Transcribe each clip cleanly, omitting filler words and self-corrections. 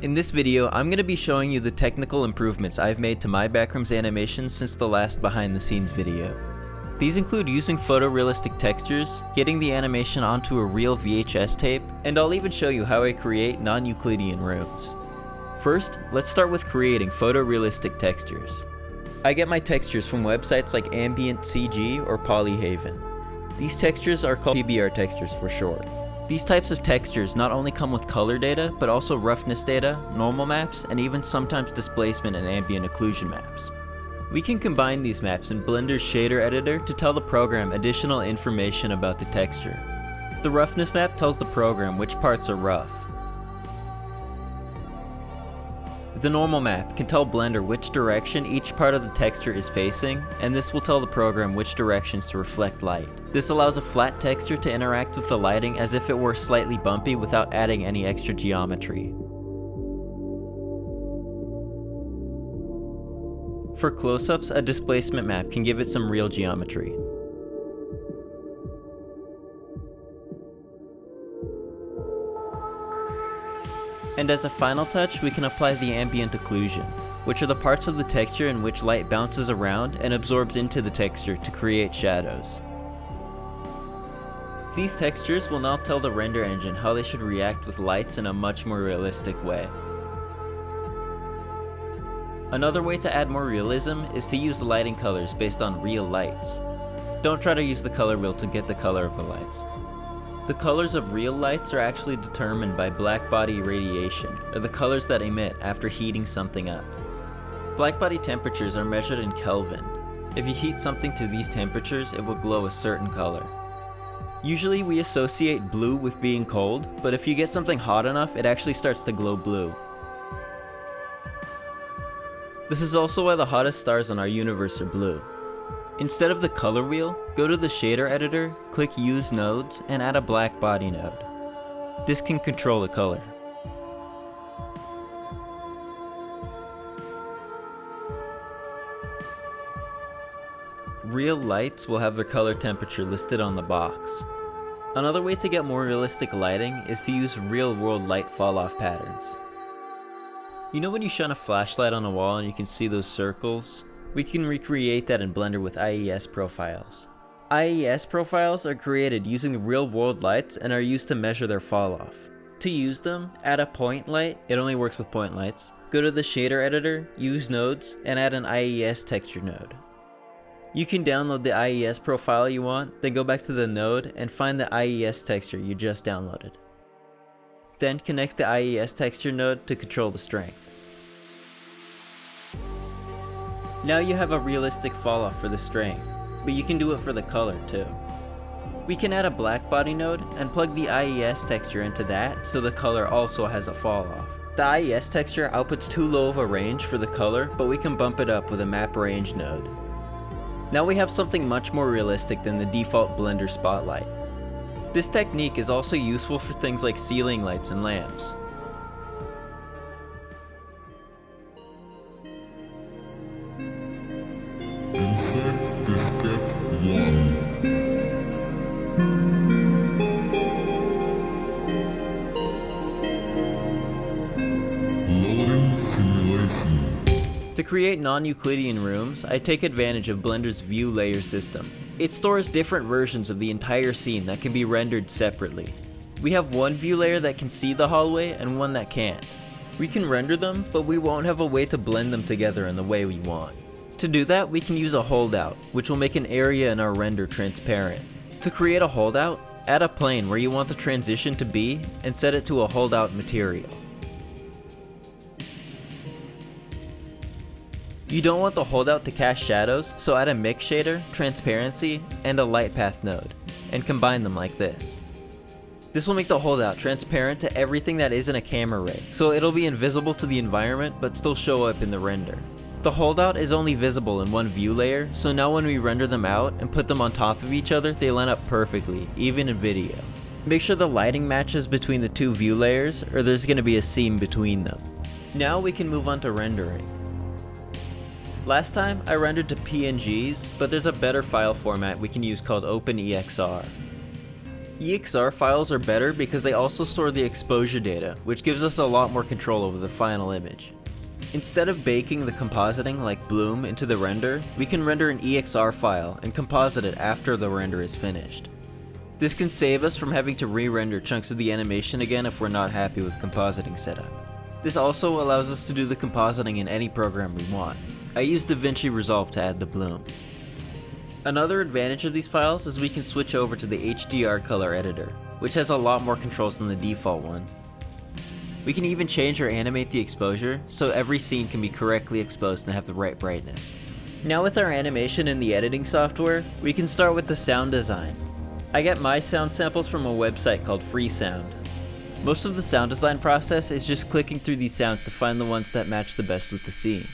In this video, I'm going to be showing you the technical improvements I've made to my Backrooms animations since the last behind the scenes video. These include using photorealistic textures, getting the animation onto a real VHS tape, and I'll even show you how I create non-Euclidean rooms. First, let's start with creating photorealistic textures. I get my textures from websites like Ambient CG or Polyhaven. These textures are called PBR textures for short. These types of textures not only come with color data, but also roughness data, normal maps, and even sometimes displacement and ambient occlusion maps. We can combine these maps in Blender's shader editor to tell the program additional information about the texture. The roughness map tells the program which parts are rough. The normal map can tell Blender which direction each part of the texture is facing, and this will tell the program which directions to reflect light. This allows a flat texture to interact with the lighting as if it were slightly bumpy without adding any extra geometry. For close-ups, a displacement map can give it some real geometry. And as a final touch, we can apply the ambient occlusion, which are the parts of the texture in which light bounces around and absorbs into the texture to create shadows. These textures will now tell the render engine how they should react with lights in a much more realistic way. Another way to add more realism is to use lighting colors based on real lights. Don't try to use the color wheel to get the color of the lights. The colors of real lights are actually determined by blackbody radiation, or the colors that emit after heating something up. Blackbody temperatures are measured in Kelvin. If you heat something to these temperatures, it will glow a certain color. Usually we associate blue with being cold, but if you get something hot enough, it actually starts to glow blue. This is also why the hottest stars in our universe are blue. Instead of the color wheel, go to the shader editor, click Use Nodes, and add a black body node. This can control the color. Real lights will have their color temperature listed on the box. Another way to get more realistic lighting is to use real-world light fall-off patterns. You know when you shine a flashlight on a wall and you can see those circles? We can recreate that in Blender with IES Profiles. IES Profiles are created using real-world lights and are used to measure their fall-off. To use them, add a point light, it only works with point lights, go to the shader editor, use nodes, and add an IES texture node. You can download the IES profile you want, then go back to the node and find the IES texture you just downloaded. Then connect the IES texture node to control the strength. Now you have a realistic falloff for the strength, but you can do it for the color too. We can add a black body node and plug the IES texture into that so the color also has a falloff. The IES texture outputs too low of a range for the color, but we can bump it up with a map range node. Now we have something much more realistic than the default Blender spotlight. This technique is also useful for things like ceiling lights and lamps. To create non-Euclidean rooms, I take advantage of Blender's view layer system. It stores different versions of the entire scene that can be rendered separately. We have one view layer that can see the hallway and one that can't. We can render them, but we won't have a way to blend them together in the way we want. To do that, we can use a holdout, which will make an area in our render transparent. To create a holdout, add a plane where you want the transition to be and set it to a holdout material. You don't want the holdout to cast shadows, so add a mix shader, transparency, and a light path node, and combine them like this. This will make the holdout transparent to everything that isn't a camera ray, so it'll be invisible to the environment but still show up in the render. The holdout is only visible in one view layer, so now when we render them out and put them on top of each other, they line up perfectly, even in video. Make sure the lighting matches between the two view layers, or there's going to be a seam between them. Now we can move on to rendering. Last time I rendered to PNGs, but there's a better file format we can use called OpenEXR. EXR files are better because they also store the exposure data, which gives us a lot more control over the final image. Instead of baking the compositing like Bloom into the render, we can render an EXR file and composite it after the render is finished. This can save us from having to re-render chunks of the animation again if we're not happy with compositing setup. This also allows us to do the compositing in any program we want. I use DaVinci Resolve to add the bloom. Another advantage of these files is we can switch over to the HDR color editor, which has a lot more controls than the default one. We can even change or animate the exposure, so every scene can be correctly exposed and have the right brightness. Now with our animation in the editing software, we can start with the sound design. I get my sound samples from a website called FreeSound. Most of the sound design process is just clicking through these sounds to find the ones that match the best with the scene.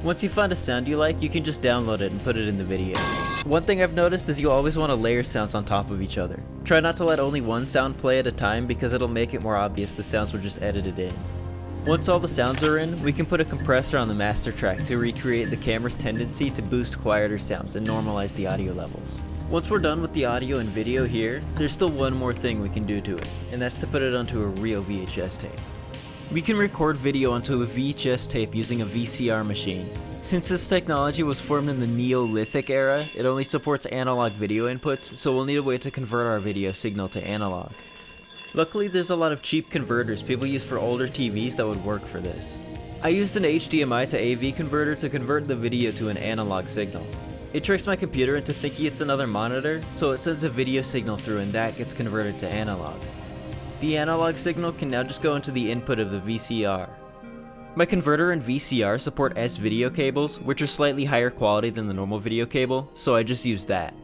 Once you find a sound you like, you can just download it and put it in the video. One thing I've noticed is you always want to layer sounds on top of each other. Try not to let only one sound play at a time because it'll make it more obvious the sounds were just edited in. Once all the sounds are in, we can put a compressor on the master track to recreate the camera's tendency to boost quieter sounds and normalize the audio levels. Once we're done with the audio and video here, there's still one more thing we can do to it, and that's to put it onto a real VHS tape. We can record video onto a VHS tape using a VCR machine. Since this technology was formed in the Neolithic era, it only supports analog video inputs, so we'll need a way to convert our video signal to analog. Luckily, there's a lot of cheap converters people use for older TVs that would work for this. I used an HDMI to AV converter to convert the video to an analog signal. It tricks my computer into thinking it's another monitor, so it sends a video signal through and that gets converted to analog. The analog signal can now just go into the input of the VCR. My converter and VCR support S-video cables, which are slightly higher quality than the normal video cable, so I just use that.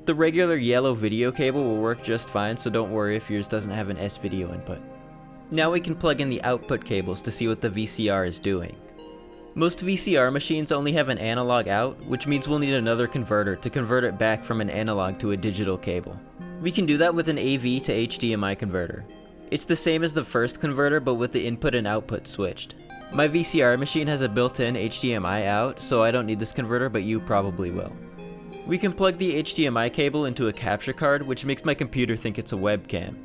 The regular yellow video cable will work just fine, so don't worry if yours doesn't have an S-video input. Now we can plug in the output cables to see what the VCR is doing. Most VCR machines only have an analog out, which means we'll need another converter to convert it back from an analog to a digital cable. We can do that with an AV to HDMI converter. It's the same as the first converter, but with the input and output switched. My VCR machine has a built-in HDMI out, so I don't need this converter, but you probably will. We can plug the HDMI cable into a capture card, which makes my computer think it's a webcam.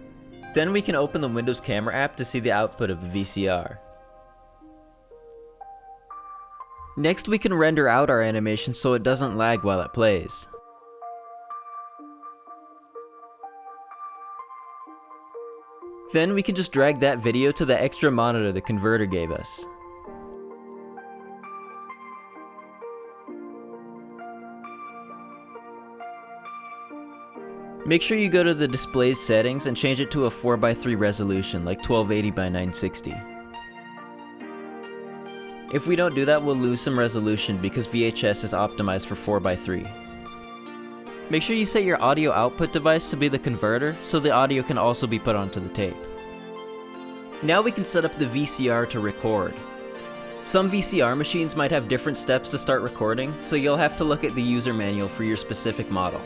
Then we can open the Windows Camera app to see the output of the VCR. Next, we can render out our animation so it doesn't lag while it plays. Then we can just drag that video to the extra monitor the converter gave us. Make sure you go to the display's settings and change it to a 4:3 resolution, like 1280x960. If we don't do that, we'll lose some resolution because VHS is optimized for 4:3. Make sure you set your audio output device to be the converter, so the audio can also be put onto the tape. Now we can set up the VCR to record. Some VCR machines might have different steps to start recording, so you'll have to look at the user manual for your specific model.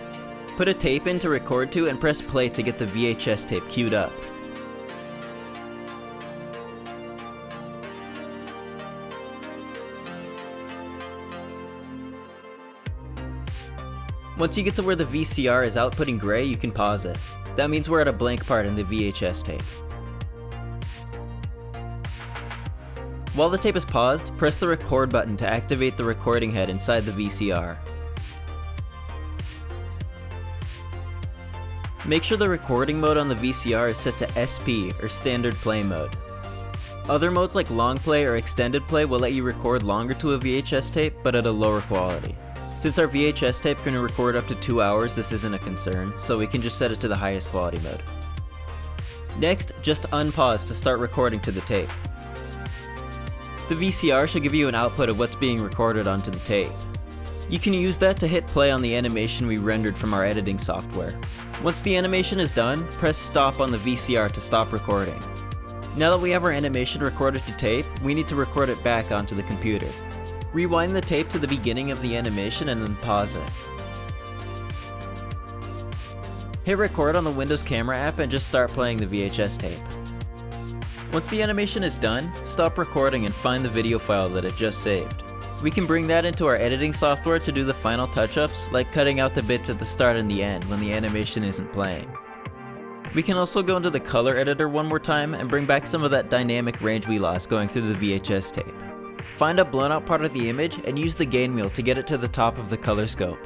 Put a tape in to record to and press play to get the VHS tape queued up. Once you get to where the VCR is outputting gray, you can pause it. That means we're at a blank part in the VHS tape. While the tape is paused, press the record button to activate the recording head inside the VCR. Make sure the recording mode on the VCR is set to SP, or standard play mode. Other modes like long play or extended play will let you record longer to a VHS tape, but at a lower quality. Since our VHS tape can record up to 2 hours, this isn't a concern, so we can just set it to the highest quality mode. Next, just unpause to start recording to the tape. The VCR should give you an output of what's being recorded onto the tape. You can use that to hit play on the animation we rendered from our editing software. Once the animation is done, press stop on the VCR to stop recording. Now that we have our animation recorded to tape, we need to record it back onto the computer. Rewind the tape to the beginning of the animation and then pause it. Hit record on the Windows Camera app and just start playing the VHS tape. Once the animation is done, stop recording and find the video file that it just saved. We can bring that into our editing software to do the final touch-ups, like cutting out the bits at the start and the end when the animation isn't playing. We can also go into the color editor one more time and bring back some of that dynamic range we lost going through the VHS tape. Find a blown out part of the image and use the gain wheel to get it to the top of the color scope.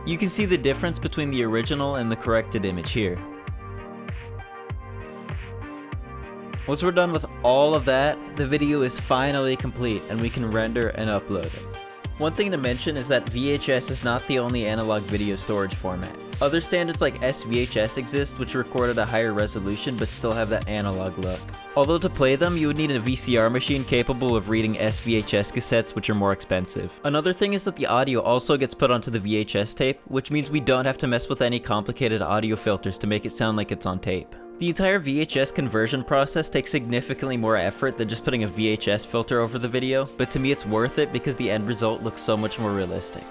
You can see the difference between the original and the corrected image here. Once we're done with all of that, the video is finally complete and we can render and upload it. One thing to mention is that VHS is not the only analog video storage format. Other standards like SVHS exist, which record at a higher resolution but still have that analog look. Although to play them, you would need a VCR machine capable of reading SVHS cassettes, which are more expensive. Another thing is that the audio also gets put onto the VHS tape, which means we don't have to mess with any complicated audio filters to make it sound like it's on tape. The entire VHS conversion process takes significantly more effort than just putting a VHS filter over the video, but to me it's worth it because the end result looks so much more realistic.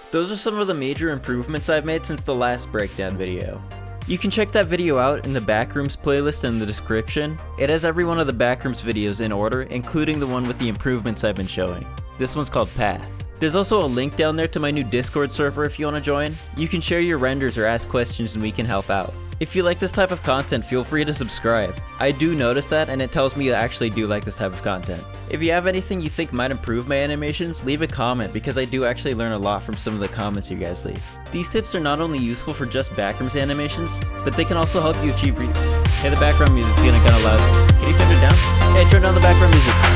Those are some of the major improvements I've made since the last breakdown video. You can check that video out in the Backrooms playlist in the description. It has every one of the Backrooms videos in order, including the one with the improvements I've been showing. This one's called Path. There's also a link down there to my new Discord server if you want to join. You can share your renders or ask questions and we can help out. If you like this type of content, feel free to subscribe. I do notice that and it tells me you actually do like this type of content. If you have anything you think might improve my animations, leave a comment because I do actually learn a lot from some of the comments you guys leave. These tips are not only useful for just Backrooms animations, but they can also help you achieve Hey, the background music's getting kind of loud. Can you turn it down? Hey, turn down the background music.